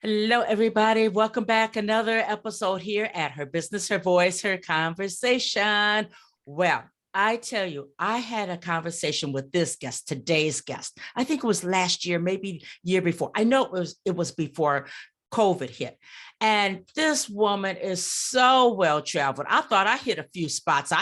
Hello, everybody. Welcome back. Another episode here at Her Business, Her Voice, Her Conversation. Well, I tell you, I had a conversation with this guest, today's guest. I think it was last year, maybe year before. I know it was before COVID hit. And this woman is so well traveled. I thought I hit a few spots.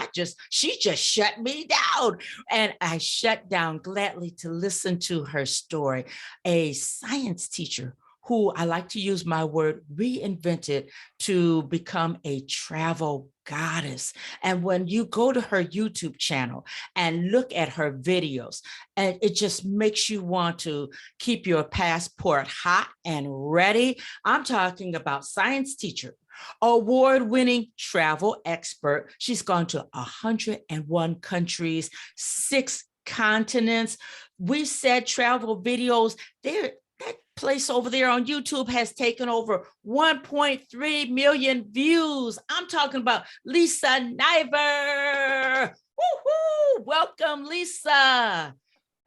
She just shut me down. And I shut down gladly to listen to her story. A science teacher who I like to use my word reinvented to become a travel goddess. And when you go to her YouTube channel and look at her videos, and it just makes you want to keep your passport hot and ready. I'm talking about science teacher, award-winning travel expert. She's gone to 101 countries, 6 continents. We said travel videos, that place over there on YouTube has taken over 1.3 million views. I'm talking about Lisa Niver. Woohoo! Welcome, Lisa.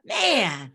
Man.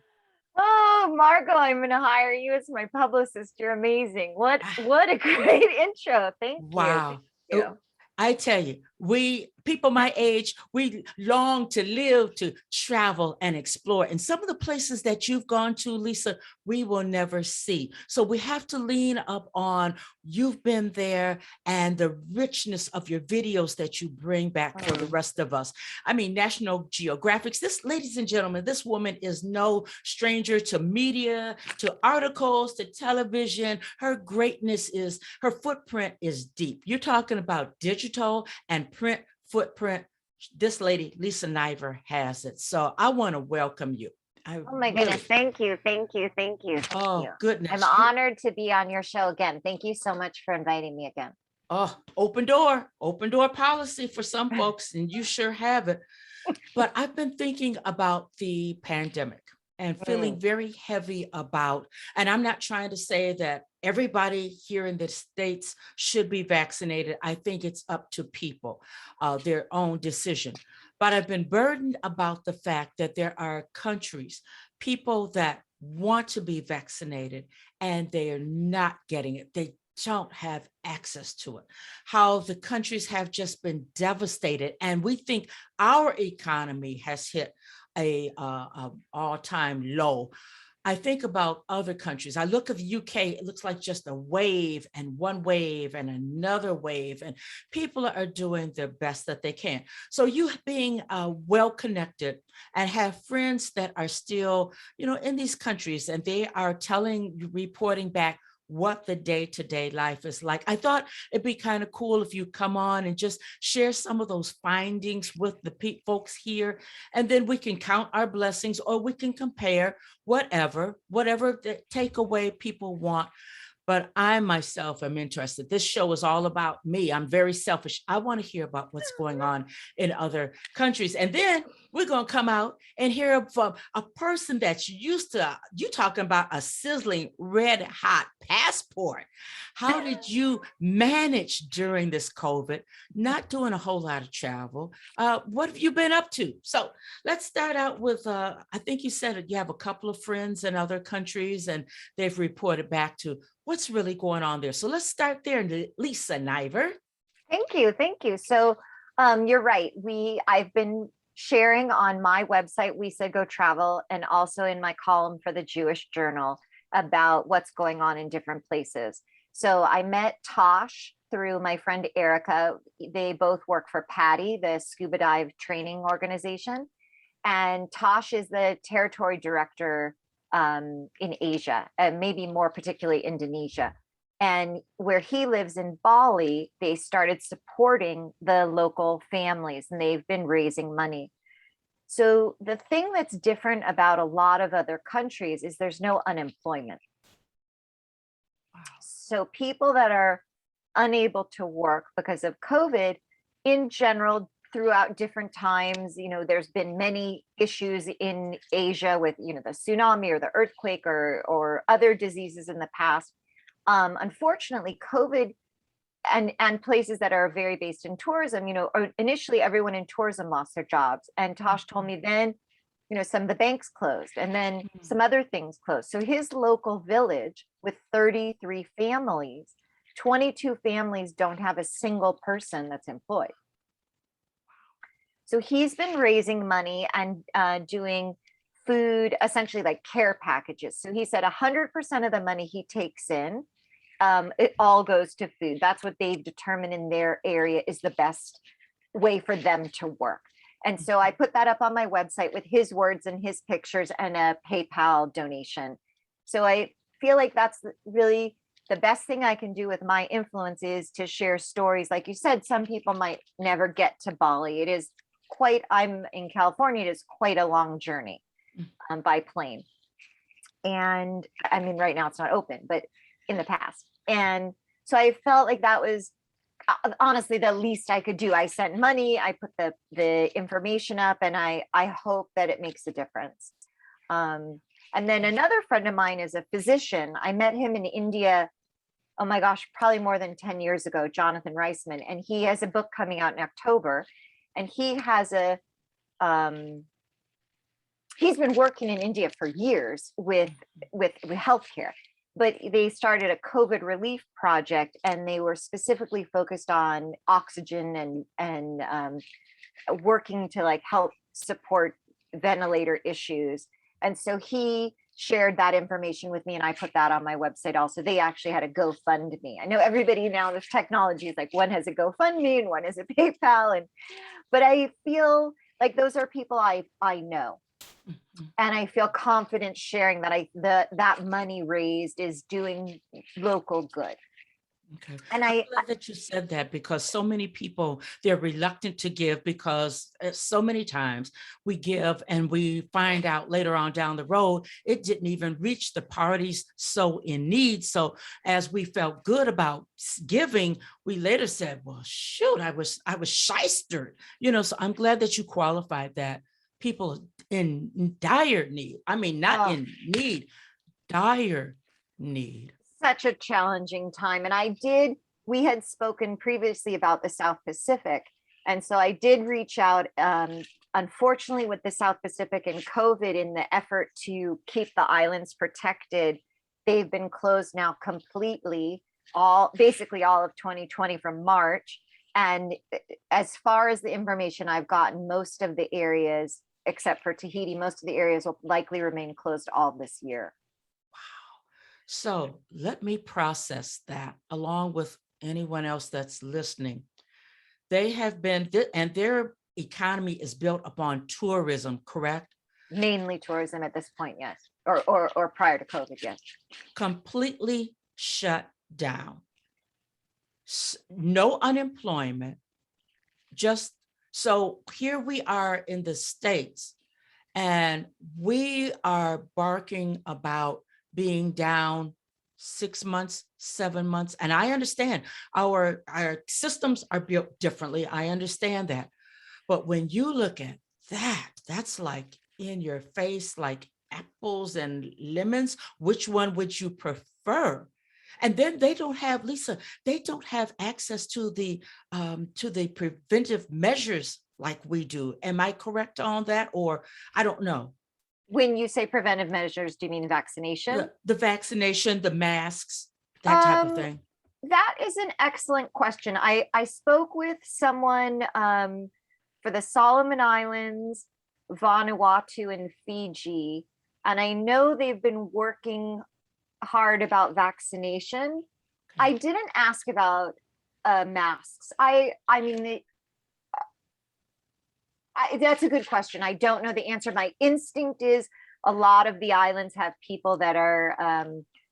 Oh, Margot, I'm going to hire you as my publicist. You're amazing. What a great intro. Thank you. Wow. Thank you. I tell you, we people my age, we long to live, to travel and explore. And some of the places that you've gone to, Lisa, we will never see. So we have to lean up on you've been there and the richness of your videos that you bring back for the rest of us. I mean, National Geographic, this, ladies and gentlemen, this woman is no stranger to media, to articles, to television. Her greatness is, her footprint is deep. You're talking about digital and print footprint. This lady, Lisa Niver, has it. So I want to welcome you. Oh my goodness. Thank you. Thank you. Thank you. Oh, goodness. I'm honored to be on your show again. Thank you so much for inviting me again. Oh, open door policy for some folks, and you sure have it. But I've been thinking about the pandemic and feeling very heavy about, and I'm not trying to say that everybody here in the States should be vaccinated. I think it's up to people, their own decision. But I've been burdened about the fact that there are countries, people that want to be vaccinated and they are not getting it. They don't have access to it. How the countries have just been devastated. And we think our economy has hit a all-time low. I think about other countries. I look at the UK, it looks like just a wave and one wave and another wave, and people are doing their best that they can. So you being well-connected and have friends that are still, in these countries, and they are reporting back what the day-to-day life is like. I thought it'd be kind of cool if you come on and just share some of those findings with the folks here, and then we can count our blessings or we can compare whatever the takeaway people want. But I myself am interested. This show is all about me. I'm very selfish. I want to hear about what's going on in other countries. And then we're going to come out and hear from a person that's used to, you talking about a sizzling red hot passport. How did you manage during this COVID, not doing a whole lot of travel? What have you been up to? So let's start out with, I think you said you have a couple of friends in other countries and they've reported back to what's really going on there. So let's start there, Lisa Niver. Thank you. Thank you. So you're right. I've been sharing on my website, We Said Go Travel, and also in my column for the Jewish Journal about what's going on in different places. So I met Tosh through my friend Erica. They both work for PADI, the scuba dive training organization. And Tosh is the territory director in Asia, and maybe more particularly Indonesia. And where he lives in Bali, they started supporting the local families and they've been raising money. So the thing that's different about a lot of other countries is there's no unemployment. Wow. So people that are unable to work because of COVID in general, throughout different times, there's been many issues in Asia with, the tsunami or the earthquake or other diseases in the past. Unfortunately, COVID and places that are very based in tourism, initially everyone in tourism lost their jobs. And Tosh told me then some of the banks closed, and then some other things closed. So his local village with 33 families, 22 families don't have a single person that's employed. So he's been raising money and doing food, essentially like care packages. So he said 100% of the money he takes in, it all goes to food. That's what they've determined in their area is the best way for them to work. And so I put that up on my website with his words and his pictures and a PayPal donation. So I feel like that's really the best thing I can do with my influence is to share stories. Like you said, some people might never get to Bali. It is I'm in California, it is quite a long journey by plane. And I mean, right now it's not open, but in the past. And so I felt like that was honestly the least I could do. I sent money, I put the information up, and I hope that it makes a difference. And then another friend of mine is a physician. I met him in India, oh my gosh, probably more than 10 years ago, Jonathan Reisman. And he has a book coming out in October. And he has he's been working in India for years with healthcare. But they started a COVID relief project, and they were specifically focused on oxygen and working to like help support ventilator issues. And so he shared that information with me, and I put that on my website also. They actually had a GoFundMe. I know everybody now with technology is like, one has a GoFundMe and one has a PayPal, but I feel like those are people I know. And I feel confident sharing that that money raised is doing local good. Okay. And I'm glad that you said that, because so many people, they're reluctant to give because so many times we give and we find out later on down the road, it didn't even reach the parties so in need. So as we felt good about giving, we later said, well, shoot, I was shystered, so I'm glad that you qualified that. People in dire need. I mean, not in need, dire need. Such a challenging time. And we had spoken previously about the South Pacific. And so I did reach out, unfortunately, with the South Pacific and COVID, in the effort to keep the islands protected. They've been closed now completely, basically all of 2020 from March. And as far as the information I've gotten, most of the areas, except for Tahiti, most of the areas will likely remain closed all this year. Wow. So let me process that along with anyone else that's listening. They have been, and their economy is built upon tourism, correct? Mainly tourism at this point, yes. Or prior to COVID, yes. Completely shut down. No unemployment. Just so here we are in the States, and we are barking about being down 6 months, 7 months. And I understand our systems are built differently. I understand that. But when you look at that, that's like in your face, like apples and lemons. Which one would you prefer? And then they don't have, Lisa, they don't have access to the preventive measures like we do. Am I correct on that? Or I don't know. When you say preventive measures, do you mean vaccination? The vaccination, the masks, that type of thing. That is an excellent question. I spoke with someone for the Solomon Islands, Vanuatu, and Fiji, and I know they've been working hard about vaccination. Okay. I didn't ask about masks. I mean, that's a good question. I don't know the answer. My instinct is a lot of the islands have people that are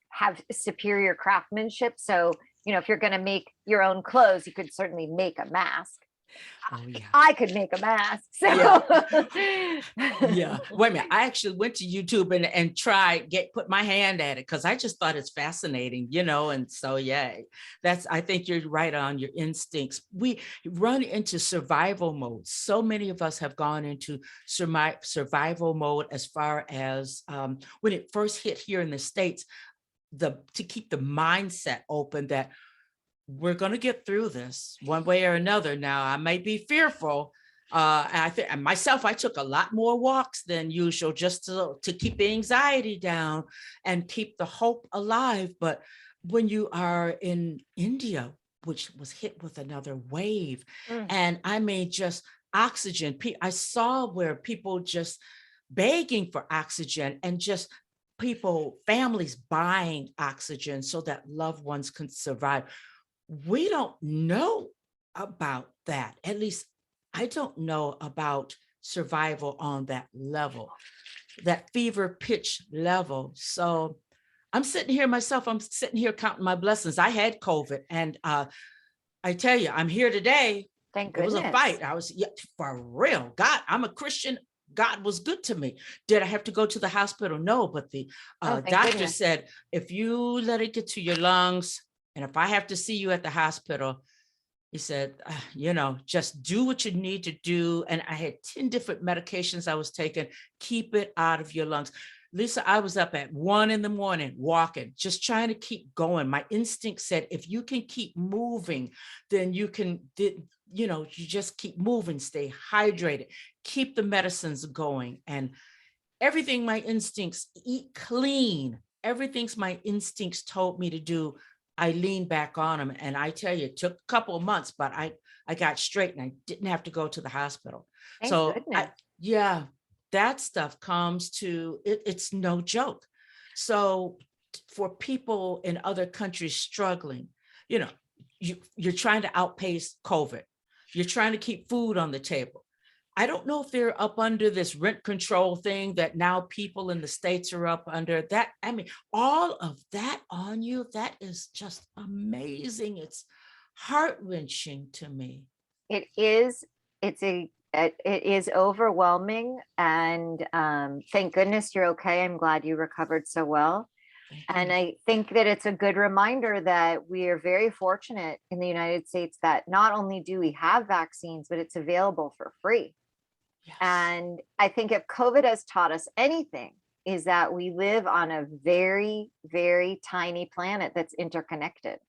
have superior craftsmanship. So, if you're going to make your own clothes, you could certainly make a mask. Oh, yeah. I could make a mask. So. Yeah. Yeah. Wait a minute. I actually went to YouTube and tried put my hand at it because I just thought it's fascinating, and so yeah, I think you're right on your instincts. We run into survival mode. So many of us have gone into survival mode as far as when it first hit here in the States, to keep the mindset open that we're going to get through this one way or another. Now, I may be fearful, And I think, and myself, I took a lot more walks than usual just to keep the anxiety down and keep the hope alive. But when you are in India, which was hit with another wave, Mm. and I mean, just oxygen, I saw where people just begging for oxygen, and just people, families buying oxygen so that loved ones can survive. We don't know about that. At least I don't know about survival on that level, that fever pitch level. So I'm sitting here myself, I'm sitting here counting my blessings. I had COVID, and I tell you, I'm here today. Thank It was a goodness. fight. I was, yeah, for real. God, I'm a Christian. God was good to me. Did I have to go to the hospital? No, but the Oh, thank doctor goodness. said, if you let it get to your lungs, and if I have to see you at the hospital, he said, you know, just do what you need to do. And I had 10 different medications I was taking. Keep it out of your lungs. Lisa, I was up at 1 a.m. walking, just trying to keep going. My instinct said, if you can keep moving, then you can, you know, you just keep moving, stay hydrated, keep the medicines going. And everything my instincts, eat clean, everything's my instincts told me to do, I leaned back on them. And I tell you, it took a couple of months, but I got straight and I didn't have to go to the hospital. Thank So goodness. yeah, that stuff comes to it, it's no joke. So for people in other countries struggling, you know, you're trying to outpace COVID. You're trying to keep food on the table. I don't know if they're up under this rent control thing that now people in the States are up under. That, I mean, all of that on you, that is just amazing. It's heart-wrenching to me. It is, it is overwhelming, and thank goodness you're okay. I'm glad you recovered so well. Thank And you. I think that it's a good reminder that we are very fortunate in the United States that not only do we have vaccines, but it's available for free. Yes. And I think if COVID has taught us anything, is that we live on a very, very tiny planet that's interconnected.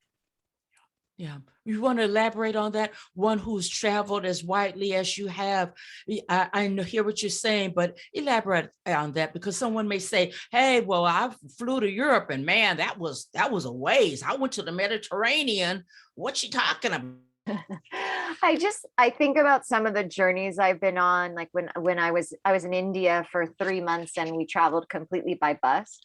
Yeah. You want to elaborate on that? One who's traveled as widely as you have. Hear what you're saying, but elaborate on that, because someone may say, hey, well, I flew to Europe and man, that was a ways. I went to the Mediterranean. What you talking about? I think about some of the journeys I've been on, like when I was in India for 3 months and we traveled completely by bus.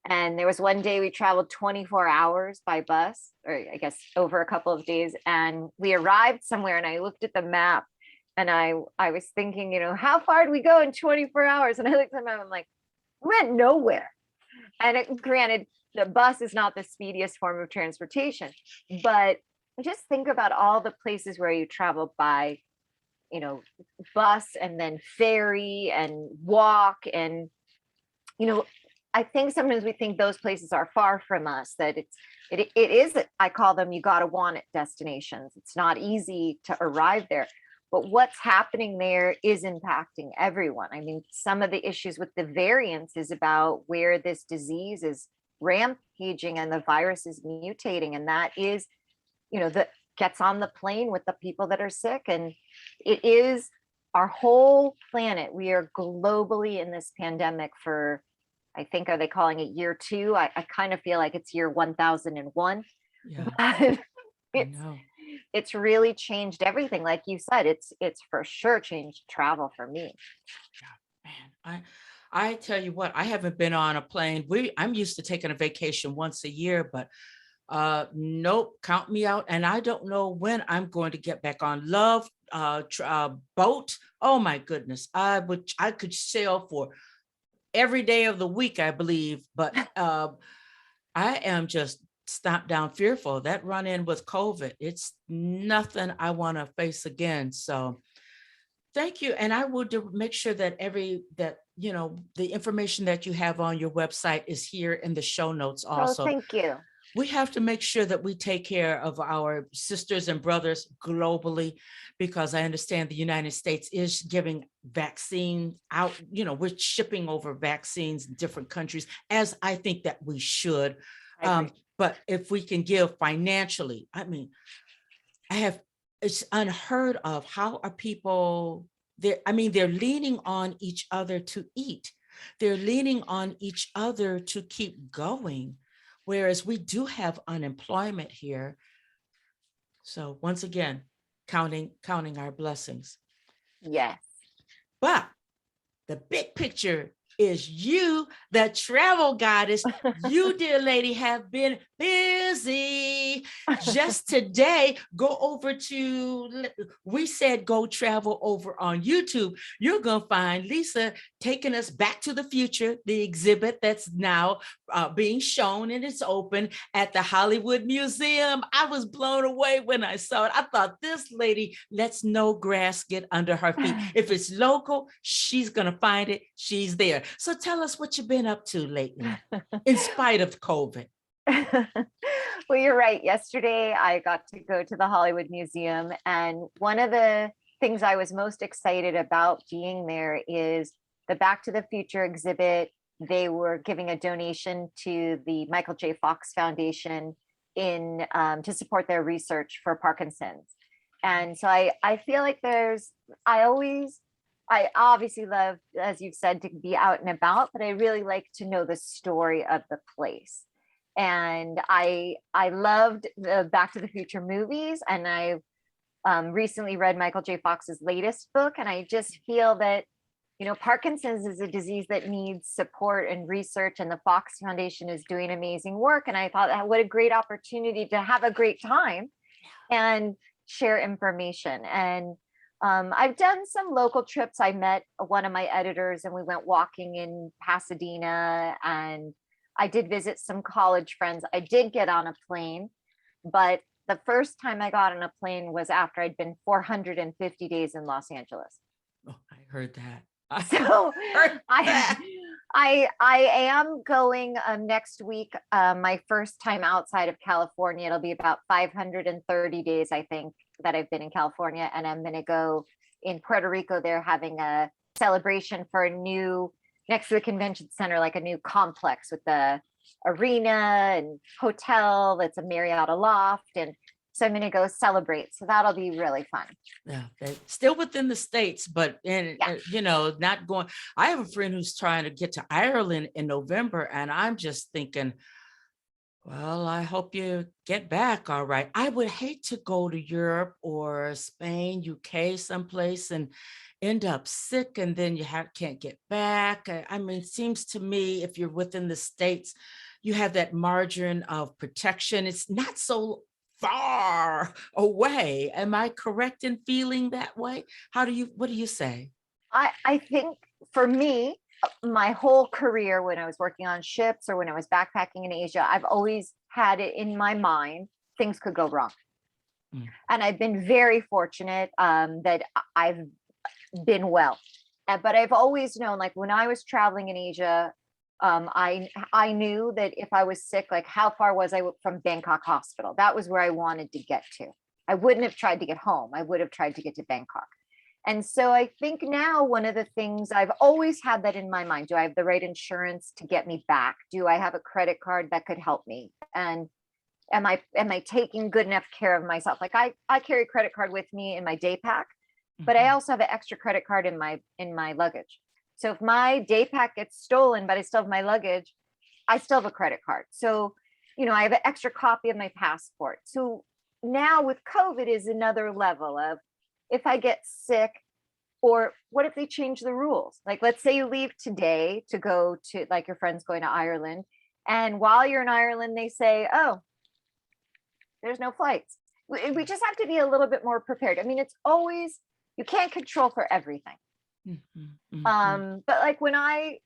And there was one day we traveled 24 hours by bus, or I guess over a couple of days. And we arrived somewhere and I looked at the map and I was thinking, how far do we go in 24 hours? And I looked at the map, I'm like, we went nowhere. And granted, the bus is not the speediest form of transportation, but just think about all the places where you travel by, you know, bus and then ferry and walk. And, I think sometimes we think those places are far from us, that it is, I call them, you got to want it destinations. It's not easy to arrive there, but what's happening there is impacting everyone. I mean, some of the issues with the variants is about where this disease is rampaging and the virus is mutating. And that is, that gets on the plane with the people that are sick. And it is our whole planet. We are globally in this pandemic for, I think, are they calling it year 2? I kind of feel like it's year 1001. Yeah, But I it's know. it's really changed everything. Like you said, it's for sure changed travel for me. Yeah, man, I tell you what, I haven't been on a plane. I'm used to taking a vacation once a year, but nope, count me out. And I don't know when I'm going to get back on love boat. Oh my goodness. I could sail for every day of the week, I believe, but I am just stomped down fearful. That run in with COVID, it's nothing I want to face again. So thank you. And I will make sure that the information that you have on your website is here in the show notes Oh, also. thank you. We have to make sure that we take care of our sisters and brothers globally, because I understand the United States is giving vaccine out. We're shipping over vaccines in different countries, as I think that we should. I agree. But if we can give financially, I mean, it's unheard of. How are people they're leaning on each other to eat. They're leaning on each other to keep going. Whereas we do have unemployment here. So once again, counting our blessings. Yes. But the big picture is you, the travel goddess. You, dear lady, have been busy. Just today, go over to, we said go travel over on YouTube. You're going to find Lisa taking us back to the future, the exhibit that's now being shown and it's open at the Hollywood Museum. I was blown away when I saw it. I thought, this lady lets no grass get under her feet. If it's local, she's going to find it. She's there. So tell us what you've been up to lately, in spite of COVID. Well, you're right. Yesterday, I got to go to the Hollywood Museum. And one of the things I was most excited about being there is the Back to the Future exhibit. They were giving a donation to the Michael J. Fox Foundation to support their research for Parkinson's. And so I feel like I obviously love, as you've said, to be out and about, but I really like to know the story of the place. And I loved the Back to the Future movies, and I recently read Michael J. Fox's latest book, and I just feel that, Parkinson's is a disease that needs support and research, and the Fox Foundation is doing amazing work. And I thought, what a great opportunity to have a great time and share information. And I've done some local trips. I met one of my editors and we went walking in Pasadena, and I did visit some college friends. I did get on a plane, but the first time I got on a plane was after I'd been 450 days in Los Angeles. Oh, I heard that. So I am going next week, my first time outside of California. It'll be about 530 days, I think, that I've been in California. And I'm going to go in Puerto Rico. They're having a celebration for next to the convention center, like a new complex with the arena and hotel. That's a Marriott Loft. And so I'm going to go celebrate. So that'll be really fun. Yeah, still within the States, but not going. I have a friend who's trying to get to Ireland in November, and I'm just thinking, well, I hope you get back all right. I would hate to go to Europe or Spain, UK, someplace and end up sick, and then you can't get back. I mean, it seems to me if you're within the States, you have that margin of protection. It's not so far away. Am I correct in feeling that way? What do you say? I think for me, my whole career, when I was working on ships or when I was backpacking in Asia, I've always had it in my mind, things could go wrong. And I've been very fortunate that I've been well. But I've always known, like when I was traveling in Asia, I knew that if I was sick, like how far was I from Bangkok hospital? That was where I wanted to get to. I wouldn't have tried to get home. I would have tried to get to Bangkok. And so I think now one of the things I've always had that in my mind, do I have the right insurance to get me back? Do I have a credit card that could help me? And am I taking good enough care of myself? Like I carry a credit card with me in my day pack, but I also have an extra credit card in my luggage. So if my day pack gets stolen, but I still have my luggage, I still have a credit card. So, I have an extra copy of my passport. So now with COVID is another level of, if I get sick, or what if they change the rules? Like, let's say you leave today to go to, like, your friend's going to Ireland. And while you're in Ireland, they say, oh, there's no flights. We just have to be a little bit more prepared. I mean, it's always, you can't control for everything. But like I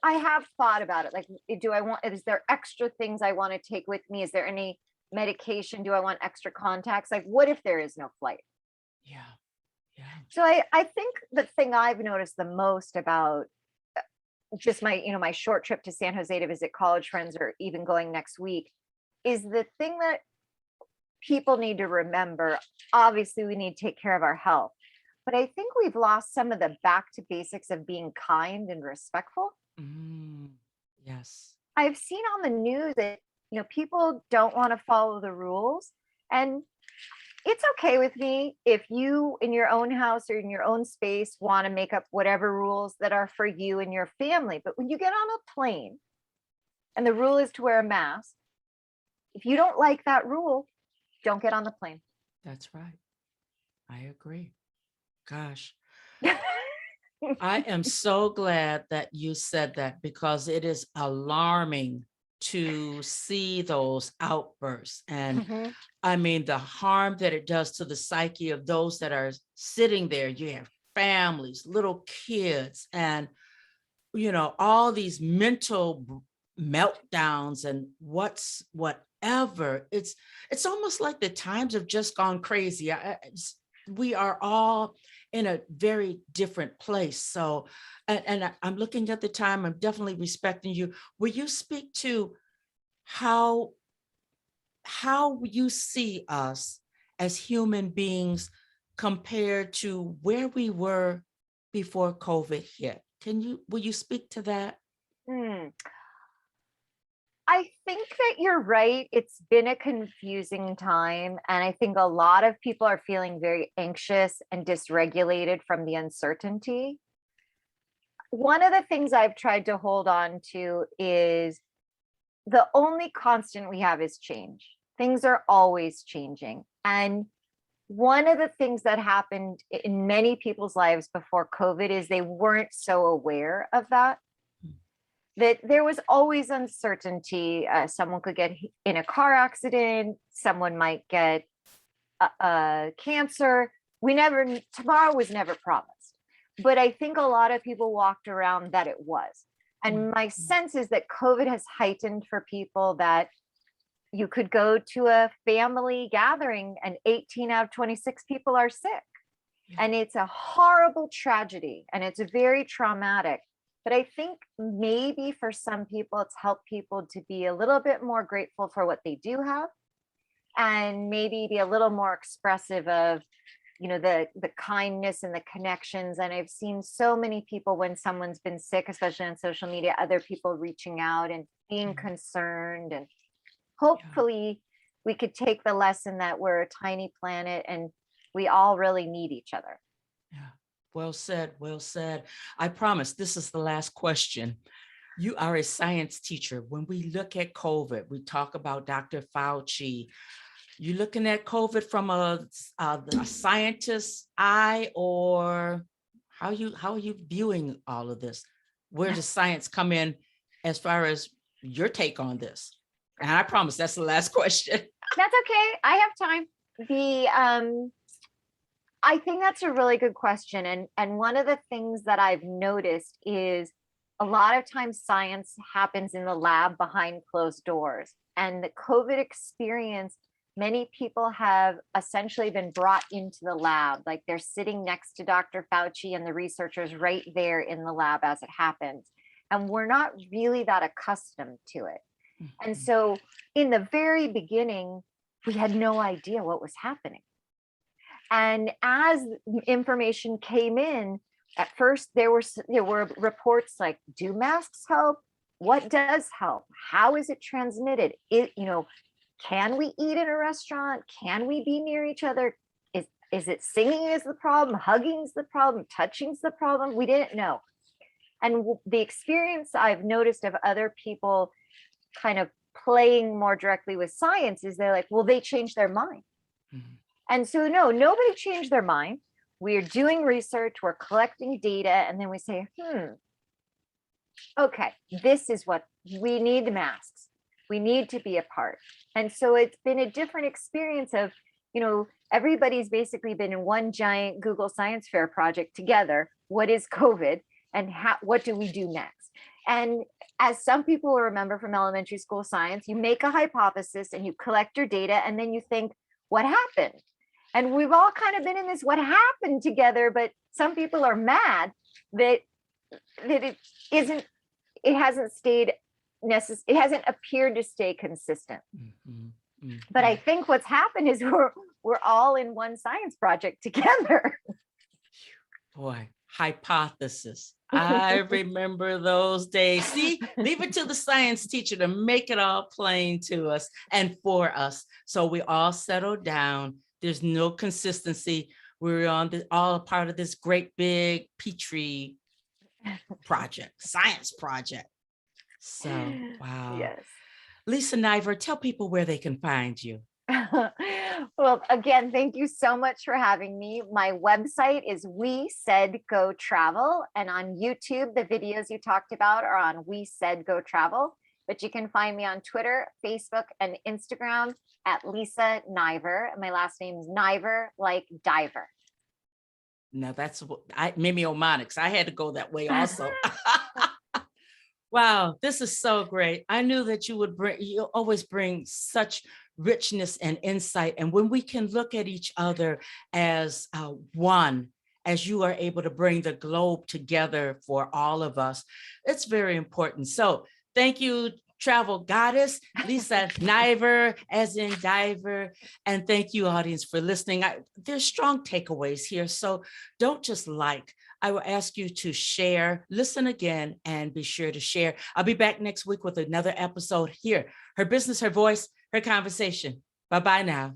have thought about it. Like, is there extra things I want to take with me? Is there any medication? Do I want extra contacts? Like, what if there is no flight? Yeah. So I think the thing I've noticed the most about just my short trip to San Jose to visit college friends, or even going next week, is the thing that people need to remember. Obviously, we need to take care of our health, but I think we've lost some of the back to basics of being kind and respectful. Yes. I've seen on the news that people don't want to follow the rules, and it's okay with me if you in your own house or in your own space want to make up whatever rules that are for you and your family. But when you get on a plane and the rule is to wear a mask, if you don't like that rule, don't get on the plane. That's right. I agree. Gosh, I am so glad that you said that, because it is alarming to see those outbursts. And Mhm. I mean, the harm that it does to the psyche of those that are sitting there. You have families, little kids, and, all these mental meltdowns and whatever. It's almost like the times have just gone crazy. We are all in a very different place. So, and I'm looking at the time, I'm definitely respecting you. Will you speak to how you see us as human beings compared to where we were before COVID hit? Will you speak to that? Hmm. I think that you're right. It's been a confusing time. And I think a lot of people are feeling very anxious and dysregulated from the uncertainty. One of the things I've tried to hold on to is the only constant we have is change. Things are always changing. And one of the things that happened in many people's lives before COVID is they weren't so aware of that. That there was always uncertainty. Someone could get in a car accident. Someone might get cancer. Tomorrow was never promised. But I think a lot of people walked around that it was. And my sense is that COVID has heightened for people that you could go to a family gathering and 18 out of 26 people are sick. Yeah. And it's a horrible tragedy and it's very traumatic. But I think maybe for some people, it's helped people to be a little bit more grateful for what they do have and maybe be a little more expressive of, the kindness and the connections. And I've seen so many people when someone's been sick, especially on social media, other people reaching out and being concerned. And hopefully we could take the lesson that we're a tiny planet and we all really need each other. Yeah. Well said. Well said. I promise this is the last question. You are a science teacher. When we look at COVID, we talk about Dr. Fauci. You looking at COVID from a scientist's eye, or how are you viewing all of this? Where does science come in as far as your take on this? And I promise that's the last question. That's okay. I have time. I think that's a really good question. And one of the things that I've noticed is a lot of times science happens in the lab behind closed doors. And the COVID experience, many people have essentially been brought into the lab, like they're sitting next to Dr. Fauci and the researchers right there in the lab as it happens. And we're not really that accustomed to it. And so in the very beginning, we had no idea what was happening. And as information came in, at first there were reports like, do masks help? What does help? How is it transmitted? Can we eat in a restaurant? Can we be near each other? Is it singing is the problem? Hugging is the problem? Touching is the problem? We didn't know. And the experience I've noticed of other people kind of playing more directly with science is they're like, well, they changed their mind. Mm-hmm. And so, no, nobody changed their mind. We're doing research, we're collecting data, and then we say, okay, this is what we need masks. We need to be apart. And so it's been a different experience of, everybody's basically been in one giant Google Science Fair project together. What is COVID and what do we do next? And as some people will remember from elementary school science, you make a hypothesis and you collect your data and then you think, what happened? And we've all kind of been in this what happened together, but some people are mad that it hasn't appeared to stay consistent. Mm-hmm. Mm-hmm. But I think what's happened is we're all in one science project together. Boy, hypothesis. I remember those days. See, leave it to the science teacher to make it all plain to us and for us. So we all settle down There's no consistency. We're on all a part of this great big Petri project, science project. So, wow. Yes. Lisa Niver, tell people where they can find you. Well, again, thank you so much for having me. My website is We Said Go Travel, and on YouTube, the videos you talked about are on We Said Go Travel. But you can find me on Twitter, Facebook, and Instagram at Lisa Niver. My last name is Niver, like diver. Now that's mimeomonics. I had to go that way also. Wow, this is so great. I knew that you always bring such richness and insight. And when we can look at each other as one, as you are able to bring the globe together for all of us, it's very important. So thank you, travel goddess, Lisa Niver, as in diver. And thank you, audience, for listening. There's strong takeaways here. So don't just I will ask you to share, listen again, and be sure to share. I'll be back next week with another episode here. Her business, her voice, her conversation. Bye-bye now.